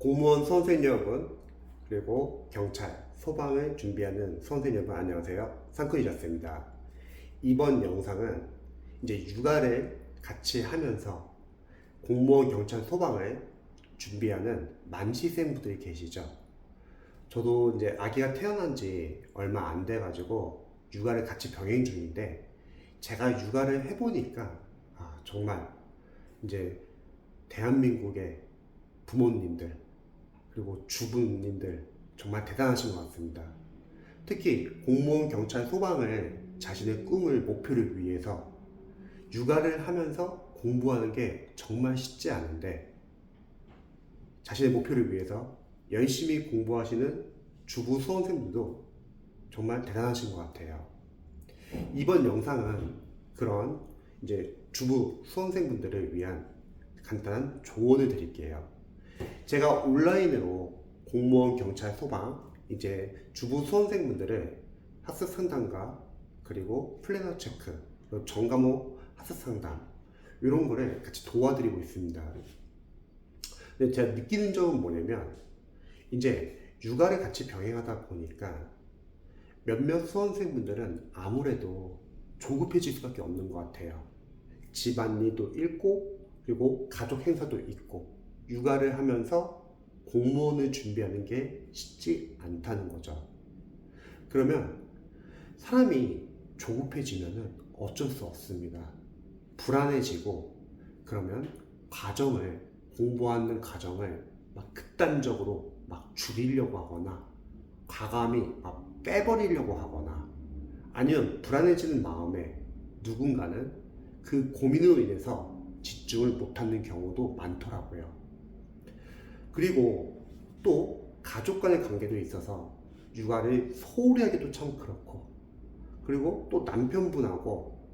공무원 수험생 여러분, 그리고 경찰, 소방을 준비하는 수험생 여러분 안녕하세요. 상크이졌습니다. 이번 영상은 이제 육아를 같이 하면서 공무원, 경찰, 소방을 준비하는 만시생분들이 계시죠. 저도 이제 아기가 태어난 지 얼마 안 돼가지고 육아를 같이 병행 중인데, 제가 육아를 해보니까 정말 이제 대한민국의 부모님들 그리고 주부님들 정말 대단하신 것 같습니다. 특히 공무원, 경찰, 소방을 자신의 꿈을, 목표를 위해서 육아를 하면서 공부하는 게 정말 쉽지 않은데, 자신의 목표를 위해서 열심히 공부하시는 주부 수험생들도 정말 대단하신 것 같아요. 이번 영상은 그런 이제 주부 수험생분들을 위한 간단한 조언을 드릴게요. 제가 온라인으로 공무원, 경찰, 소방, 이제 주부 수험생분들을 학습 상담과 그리고 플래너 체크, 그리고 전과목 학습 상담 이런 거를 같이 도와드리고 있습니다. 근데 제가 느끼는 점은 뭐냐면, 이제 육아를 같이 병행하다 보니까 몇몇 수험생분들은 아무래도 조급해질 수밖에 없는 것 같아요. 집안일도 있고 그리고 가족 행사도 있고, 육아를 하면서 공무원을 준비하는 게 쉽지 않다는 거죠. 그러면 사람이 조급해지면 어쩔 수 없습니다. 불안해지고, 그러면 공부하는 과정을 막 극단적으로 막 줄이려고 하거나, 과감히 막 빼버리려고 하거나, 아니면 불안해지는 마음에 누군가는 그 고민으로 인해서 집중을 못하는 경우도 많더라고요. 그리고 또 가족 간의 관계도 있어서 육아를 소홀히 하기도 참 그렇고, 그리고 또 남편분하고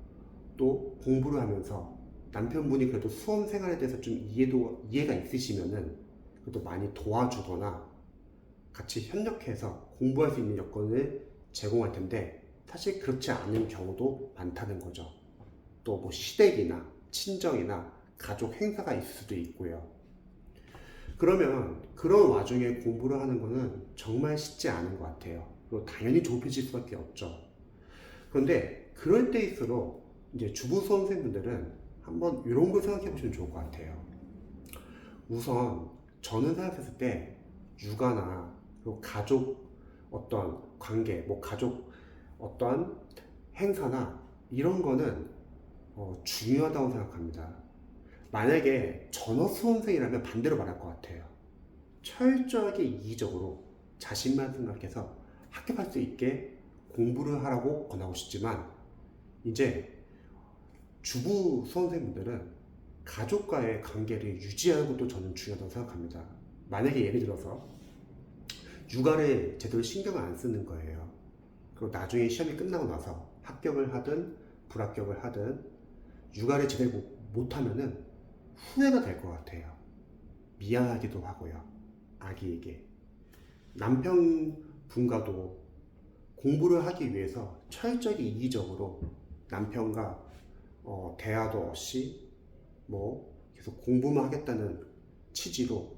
또 공부를 하면서 남편분이 그래도 수험 생활에 대해서 좀 이해가 있으시면은 그래도 많이 도와주거나 같이 협력해서 공부할 수 있는 여건을 제공할 텐데, 사실 그렇지 않은 경우도 많다는 거죠. 또 뭐 시댁이나 친정이나 가족 행사가 있을 수도 있고요. 그러면 그런 와중에 공부를 하는 거는 정말 쉽지 않은 것 같아요. 그리고 당연히 조급해질 수밖에 없죠. 그런데 그럴 때일수록 이제 주부 수험생분들은 한번 이런 걸 생각해 보시면 좋을 것 같아요. 우선 저는 생각했을 때 육아나 그리고 가족 어떤 관계, 뭐 가족 어떤 행사나 이런 거는 중요하다고 생각합니다. 만약에 전업 수험생이라면 반대로 말할 것 같아요. 철저하게 이기적으로 자신만 생각해서 합격할 수 있게 공부를 하라고 권하고 싶지만, 이제 주부 수험생분들은 가족과의 관계를 유지하는 것도 저는 중요하다고 생각합니다. 만약에 예를 들어서 육아를 제대로 신경을 안 쓰는 거예요. 그리고 나중에 시험이 끝나고 나서 합격을 하든 불합격을 하든 육아를 제대로 못하면은 후회가 될 것 같아요. 미안하기도 하고요. 아기에게. 남편분과도 공부를 하기 위해서 철저히 이기적으로 남편과 대화도 없이 뭐 계속 공부만 하겠다는 취지로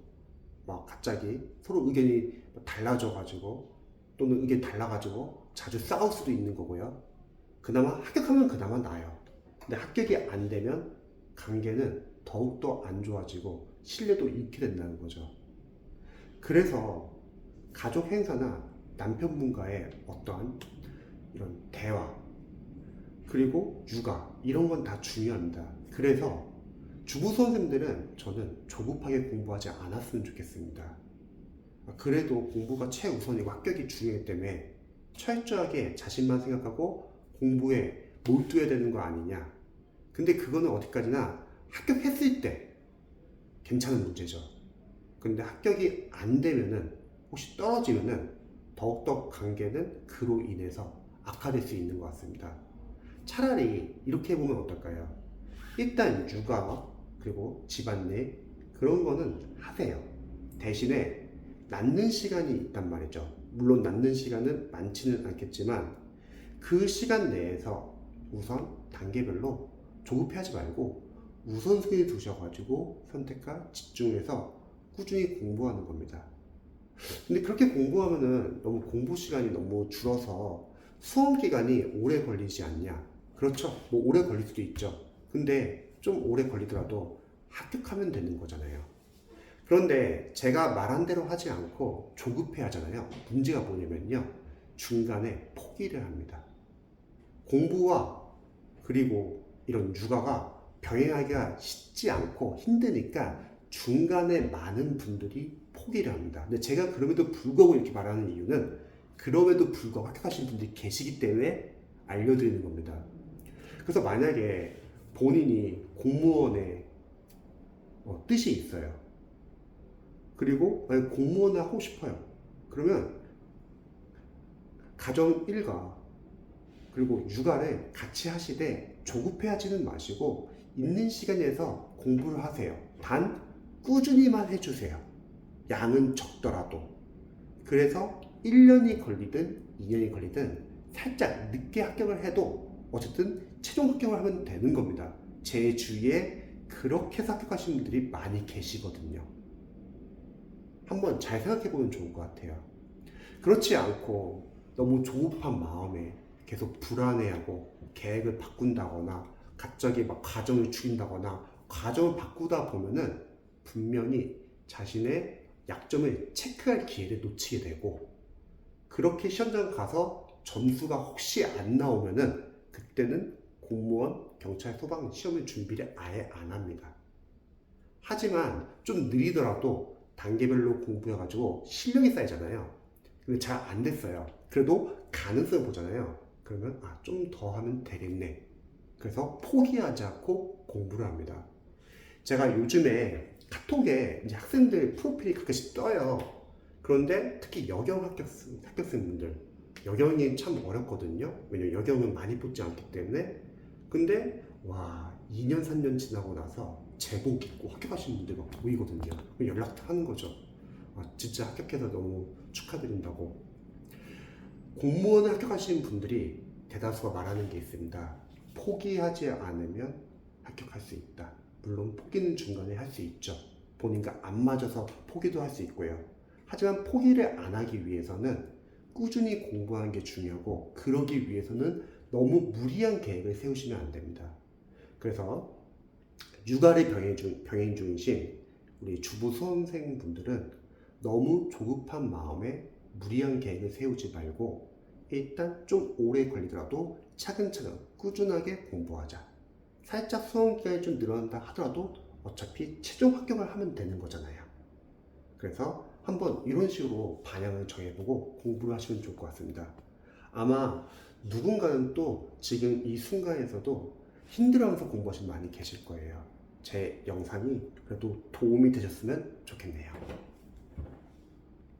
막 갑자기 서로 의견이 달라져가지고, 또는 의견이 달라가지고 자주 싸울 수도 있는 거고요. 그나마 합격하면 그나마 나아요. 근데 합격이 안 되면 관계는 더욱더 안 좋아지고 신뢰도 잃게 된다는 거죠. 그래서 가족 행사나 남편분과의 어떠한 이런 대화, 그리고 육아, 이런 건 다 중요합니다. 그래서 주부 선생님들은 저는 조급하게 공부하지 않았으면 좋겠습니다. 그래도 공부가 최우선이고 합격이 중요하기 때문에 철저하게 자신만 생각하고 공부에 몰두해야 되는 거 아니냐. 근데 그거는 어디까지나 합격했을 때 괜찮은 문제죠. 근데 합격이 안 되면은, 혹시 떨어지면은 더욱더 관계는 그로 인해서 악화될 수 있는 것 같습니다. 차라리 이렇게 보면 어떨까요? 일단 육아 그리고 집안일 그런 거는 하세요. 대신에 낳는 시간이 있단 말이죠. 물론 낳는 시간은 많지는 않겠지만 그 시간 내에서 우선 단계별로 조급해하지 말고 우선순위 두셔가지고 선택과 집중해서 꾸준히 공부하는 겁니다. 근데 그렇게 공부하면은 너무 공부 시간이 너무 줄어서 수험 기간이 오래 걸리지 않냐? 그렇죠. 뭐 오래 걸릴 수도 있죠. 근데 좀 오래 걸리더라도 합격하면 되는 거잖아요. 그런데 제가 말한 대로 하지 않고 조급해 하잖아요. 문제가 뭐냐면요. 중간에 포기를 합니다. 공부와 그리고 이런 육아가 병행하기가 쉽지 않고 힘드니까 중간에 많은 분들이 포기를 합니다. 근데 제가 그럼에도 불구하고 이렇게 말하는 이유는 그럼에도 불구하고 합격하신 분들이 계시기 때문에 알려드리는 겁니다. 그래서 만약에 본인이 공무원의 뜻이 있어요. 그리고 만약 공무원을 하고 싶어요. 그러면 가정 일과 그리고 육아를 같이 하시되 조급해하지는 마시고 있는 시간에서 공부를 하세요. 단 꾸준히만 해주세요. 양은 적더라도. 그래서 1년이 걸리든 2년이 걸리든 살짝 늦게 합격을 해도 어쨌든 최종 합격을 하면 되는 겁니다. 제 주위에 그렇게 해서 합격하신 분들이 많이 계시거든요. 한번 잘 생각해 보면 좋을 것 같아요. 그렇지 않고 너무 조급한 마음에 계속 불안해하고 계획을 바꾼다거나 갑자기 막 과정을 줄인다거나 과정을 바꾸다 보면은 분명히 자신의 약점을 체크할 기회를 놓치게 되고, 그렇게 시험장 가서 점수가 혹시 안 나오면은 그때는 공무원, 경찰, 소방 시험을 준비를 아예 안 합니다. 하지만 좀 느리더라도 단계별로 공부해가지고 실력이 쌓이잖아요. 근데 잘 안 됐어요. 그래도 가능성을 보잖아요. 그러면 좀 더 하면 되겠네. 그래서 포기하지 않고 공부를 합니다. 제가 요즘에 카톡에 이제 학생들 프로필이 가끔씩 떠요. 그런데 특히 여경 합격생분들, 여경이 참 어렵거든요. 왜냐면 여경은 많이 붙지 않기 때문에. 근데 와, 2년 3년 지나고 나서 제복 입고 합격하신 분들 막 보이거든요. 연락도 하는 거죠. 진짜 합격해서 너무 축하드린다고. 공무원을 합격하시는 분들이 대다수가 말하는 게 있습니다. 포기하지 않으면 합격할 수 있다. 물론 포기는 중간에 할 수 있죠. 본인과 안 맞아서 포기도 할 수 있고요. 하지만 포기를 안 하기 위해서는 꾸준히 공부하는 게 중요하고, 그러기 위해서는 너무 무리한 계획을 세우시면 안 됩니다. 그래서 육아를 병행 중이신 우리 주부 수험생분들은 너무 조급한 마음에 무리한 계획을 세우지 말고 일단 좀 오래 걸리더라도 차근차근 꾸준하게 공부하자. 살짝 수험 기간이 좀 늘어난다 하더라도 어차피 최종 합격을 하면 되는 거잖아요. 그래서 한번 이런 식으로 방향을 정해보고 공부를 하시면 좋을 것 같습니다. 아마 누군가는 또 지금 이 순간에서도 힘들어하면서 공부하시는 분이 많이 계실 거예요. 제 영상이 그래도 도움이 되셨으면 좋겠네요.